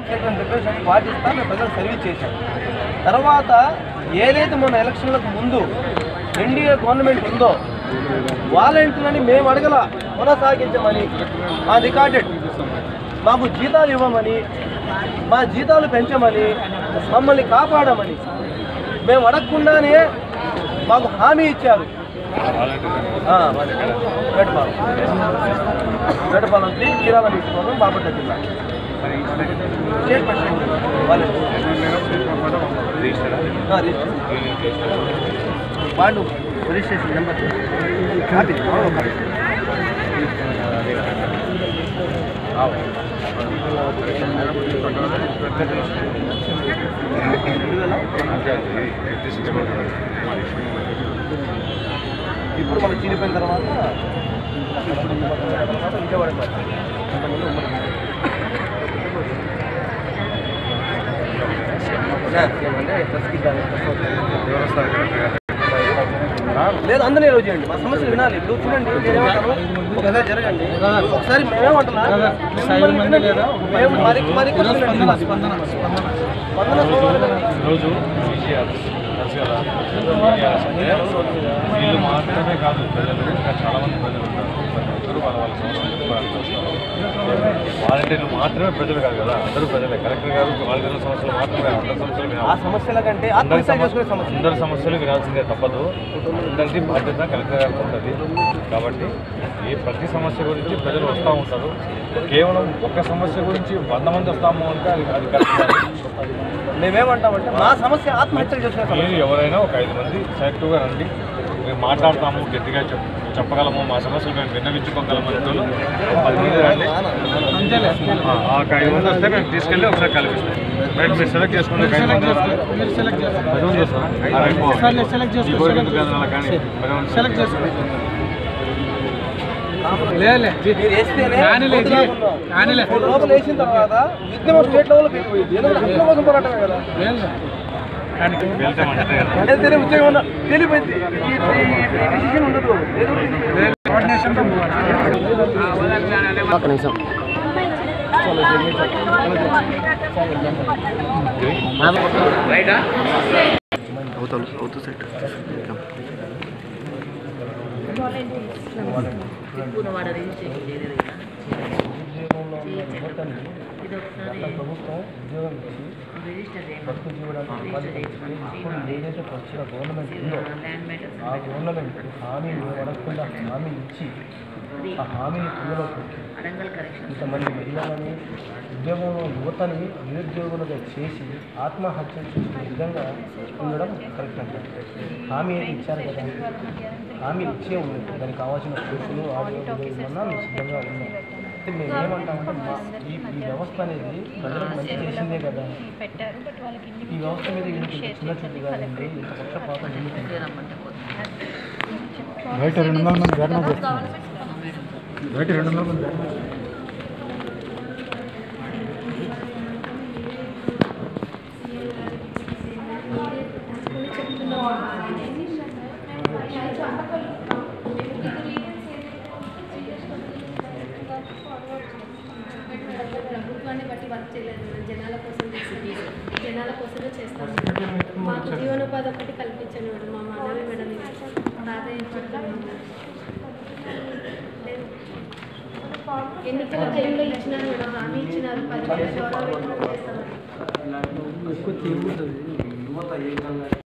ఇచ్చేటువంటి రిప్రజెంటేషన్ పాటిస్తా మేము ప్రజలకు సర్వీస్ చేశాం. తర్వాత ఏదైతే మన ఎలక్షన్లకు ముందు ఎన్డీఏ గవర్నమెంట్ ఉందో వాలంటీర్లని మేము అడగల కొనసాగించమని, మా రికార్డెడ్ మాకు జీతాలు ఇవ్వమని, మా జీతాలు పెంచమని, మమ్మల్ని కాపాడమని మేము అడగకుండానే మాకు హామీ ఇచ్చారు. వేటపాలెం చీరాల తీసుకోవడం బాపట్ల జిల్లా స్టేట్ ప్రెసిడెంట్ వాళ్ళు రిజిస్ట్రేషన్ నెంబర్ ఇప్పుడు మనకు చీలిపోయిన తర్వాత విజయవాడ లేదు అందరినీ రోజు చేయండి. మా సమస్యలు వినాలి. ఇప్పుడు చూడండి ఒకసారి జరగండి. ఒకసారి మేమేమంటున్నా మేము వీళ్ళు మాత్రమే కాదు, ప్రజలు ఇంకా చాలామంది ప్రజలు ఉంటారు. అందరూ వాళ్ళ వాలంటీర్లు మాత్రమే ప్రజలు కాదు కదా, అందరూ ప్రజలే. కలెక్టర్ గారు వాళ్ళ సమస్యలు మాత్రమే, అందరి సమస్యలు ఆ సమస్యల కంటే అందరి సమస్యలు వినాల్సిందే తప్పదు. అందరికీ బాధ్యత కలెక్టర్ గారికి ఉంటుంది. కాబట్టి ప్రతి సమస్య గురించి ప్రజలు వస్తూ ఉంటారు. కేవలం ఒక్క సమస్య గురించి 100 మంది వస్తాము అంటే అది కరెక్ట్. మేమేమంటామంటే మా సమస్య ఆత్మహత్యలు చేసుకునే మీరు ఎవరైనా ఒక 5 మంది సెలెక్టివ్గా రండి, మేము మాట్లాడతాము, గట్టిగా చెప్పగలము, మా సమస్యలు మేము విన్నవించుకోగలము అంటే 10 మంది రండి. ఆ 5 మంది వస్తే మేము తీసుకెళ్ళి ఒకసారి కల్పిస్తాం. రైట్, మీరు సెలెక్ట్ చేసుకుంటే లోపల వేసిన తర్వాత ఉద్యమం స్టేట్ లెవెల్కి వెళ్ళిపోయింది. హక్కుల కోసం పోరాటమే కదా. తెలిపోయింది డిసిషన్ ఉండదు. ప్రభుత్వం ఉద్యోగం ఇచ్చి బతుకు జీవడానికి ఏదైతే వచ్చిన గవర్నమెంట్ ఉందో ఆ గవర్నమెంట్ హామీ అడగకుండా హామీ ఇచ్చి ఆ హామీని పిల్లలకు ఇంతమంది మహిళలని ఉద్యోగంలో యువతని నిరుద్యోగులుగా చేసి ఆత్మహత్య చేసే విధంగా ఉండడం కరెక్ట్ అంటారు. హామీ ఏది ఇచ్చారు కదా, హామీ ఇచ్చే ఉంది. దానికి కావాల్సిన కోర్సులు ఆడియోన్నా మేము సిద్ధంగా ఉన్నాం. అయితే మేము ఏమంటామంటే ఈ వ్యవస్థ అనేది ప్రజలకు మంచి చేసిందే కదా, ఈ వ్యవస్థ మీద ఎందుకు చిన్న చూపు కాదండి, ఇంత పక్షపాతం బయట 200 మంది ధర్నా చేస్తున్నారు. బయట 200 మంది ప్రభుత్వాన్ని బట్టి వర్క్ చేయలేదు. జనాల కోసమే చేస్తాం. మాకు జీవనోపాధి ఒకటి కల్పించండి మేడం. మా మనమే మేడం ఎన్నికల టైంలో ఇచ్చినారు మేడం, హామీ ఇచ్చినారు. 10,000 గౌరవ వేతనం చేస్తామని.